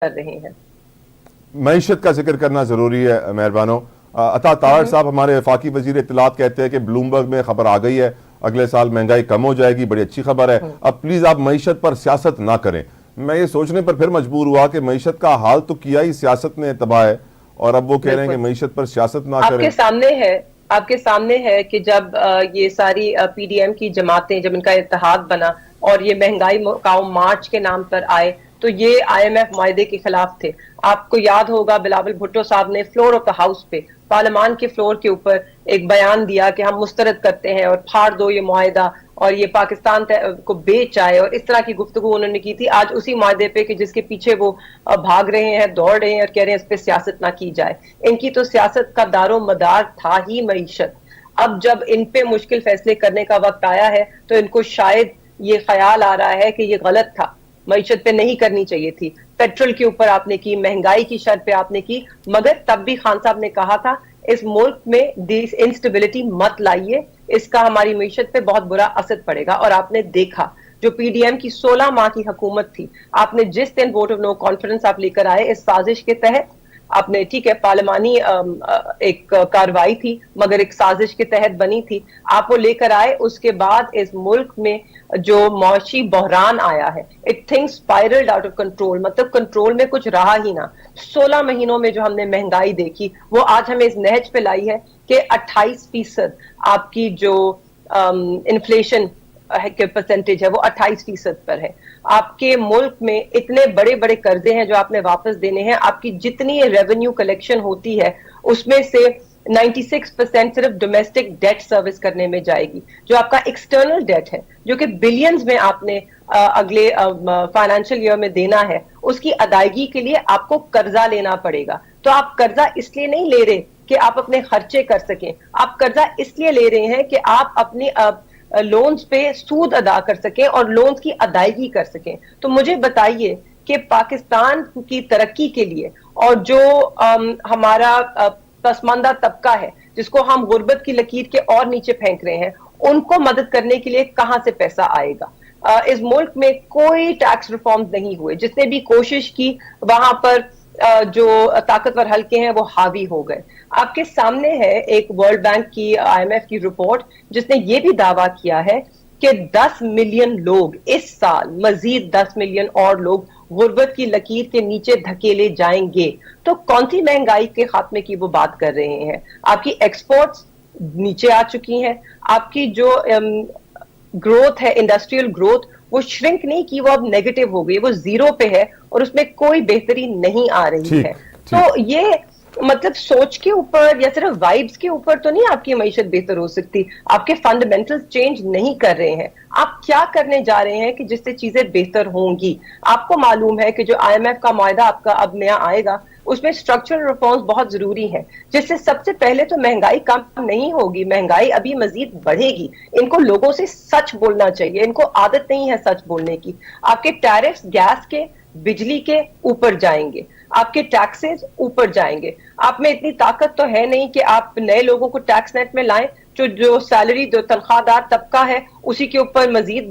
कर रहे हैं। मईशत का जिक्र करना जरूरी है मेहरबानो। अता तारड़ साहब हमारे वफाकी वजीर इत्तलात कहते हैं कि ब्लूमबर्ग में खबर आ गई है, अगले साल महंगाई कम हो जाएगी, बड़ी अच्छी खबर है। अब प्लीज आप मईशत पर सियासत ना करें। मैं ये सोचने पर फिर मजबूर हुआ कि मईशत का हाल तो किया ही सियासत ने तबाह है, और अब वो कह रहे हैं कि मईशत पर सियासत ना करें। आपके सामने है कि जब ये सारी पीडीएम की जमातें, जब इनका इत्तेहाद बना और ये महंगाई मुकाओ मार्च के नाम पर आए, तो ये आईएमएफ मायदे के खिलाफ थे। आपको याद होगा बिलावल भुट्टो साहब ने फ्लोर ऑफ द हाउस पे, पार्लियामान के फ्लोर के ऊपर एक बयान दिया कि हम मुस्तरद करते हैं और फाड़ दो ये मुआहदा और ये पाकिस्तान को बेच आए, और इस तरह की गुफ्तगू उन्होंने की थी। आज उसी मुआहदे पे कि जिसके पीछे वो भाग रहे हैं, दौड़ रहे हैं और कह रहे हैं इस पे सियासत ना की जाए। इनकी तो सियासत का दारो मदार था ही मईशत। अब जब इन पे मुश्किल फैसले करने का वक्त आया है तो इनको शायद ये ख्याल आ रहा है कि ये गलत था, मईशत पे नहीं करनी चाहिए थी। पेट्रोल के ऊपर आपने की, महंगाई की शर्त पे आपने की, मगर तब भी खान साहब ने कहा था इस मुल्क में दिस इंस्टेबिलिटी मत लाइए, इसका हमारी मईशत पे बहुत बुरा असर पड़ेगा। और आपने देखा जो पीडीएम की 16 माह की हुकूमत थी, आपने जिस दिन वोट ऑफ नो कॉन्फिडेंस आप लेकर आए इस साजिश के तहत, आपने ठीक है पार्लियामानी एक कार्रवाई थी मगर एक साजिश के तहत बनी थी, आप वो लेकर आए। उसके बाद इस मुल्क में जो मौशी बहरान आया है, it things spiraled out of control, मतलब कंट्रोल में कुछ रहा ही ना। 16 महीनों में जो हमने महंगाई देखी वो आज हमें इस नहज पे लाई है कि 28% आपकी जो इन्फ्लेशन के परसेंटेज है वो 28% पर है। आपके मुल्क में इतने बड़े बड़े कर्जे हैं जो आपने वापस देने हैं। आपकी जितनी रेवेन्यू कलेक्शन होती है उसमें से 96% सिर्फ डोमेस्टिक डेट सर्विस करने में जाएगी। जो आपका एक्सटर्नल डेट है जो कि बिलियंस में आपने अगले फाइनेंशियल ईयर में देना है, उसकी अदायगी के लिए आपको कर्जा लेना पड़ेगा। तो आप कर्जा इसलिए नहीं ले रहे कि आप अपने खर्चे कर सकें, आप कर्जा इसलिए ले रहे हैं कि आप अपनी लोन्स पे सूद अदा कर सकें और लोन्स की अदायगी कर सकें। तो मुझे बताइए कि पाकिस्तान की तरक्की के लिए और जो हमारा पसमानदा तबका है जिसको हम गुर्बत की लकीर के और नीचे फेंक रहे हैं, उनको मदद करने के लिए कहां से पैसा आएगा? इस मुल्क में कोई टैक्स रिफॉर्म नहीं हुए, जिसने भी कोशिश की वहां पर जो ताकतवर हल्के हैं वो हावी हो गए। आपके सामने है एक वर्ल्ड बैंक की, आईएमएफ की रिपोर्ट जिसने ये भी दावा किया है कि 10 मिलियन लोग इस साल, मजीद 10 मिलियन और लोग गुर्बत की लकीर के नीचे धकेले जाएंगे। तो कौन सी महंगाई के खात्मे की वो बात कर रहे हैं? आपकी एक्सपोर्ट्स नीचे आ चुकी हैं, आपकी जो ग्रोथ है, इंडस्ट्रियल ग्रोथ, वो श्रिंक नहीं की, वो अब नेगेटिव हो गई, वो जीरो पे है और उसमें कोई बेहतरी नहीं आ रही है। तो ये मतलब सोच के ऊपर या सिर्फ वाइब्स के ऊपर तो नहीं आपकी मईशत बेहतर हो सकती। आपके फंडामेंटल्स चेंज नहीं कर रहे हैं। आप क्या करने जा रहे हैं कि जिससे चीजें बेहतर होंगी? आपको मालूम है कि जो आईएमएफ का मुआहदा आपका अब नया आएगा उसमें स्ट्रक्चरल रिफॉर्म्स बहुत जरूरी है, जिससे सबसे पहले तो महंगाई कम नहीं होगी, महंगाई अभी मजीद बढ़ेगी। इनको लोगों से सच बोलना चाहिए, इनको आदत नहीं है सच बोलने की। आपके टैरिफ्स गैस के, बिजली के ऊपर जाएंगे, आपके टैक्सेस ऊपर जाएंगे। आप में इतनी ताकत तो है नहीं कि आप नए लोगों को टैक्स नेट में लाएं। जो सैलरी, जो तनख्वाहदार तबका है उसी के ऊपर मजीद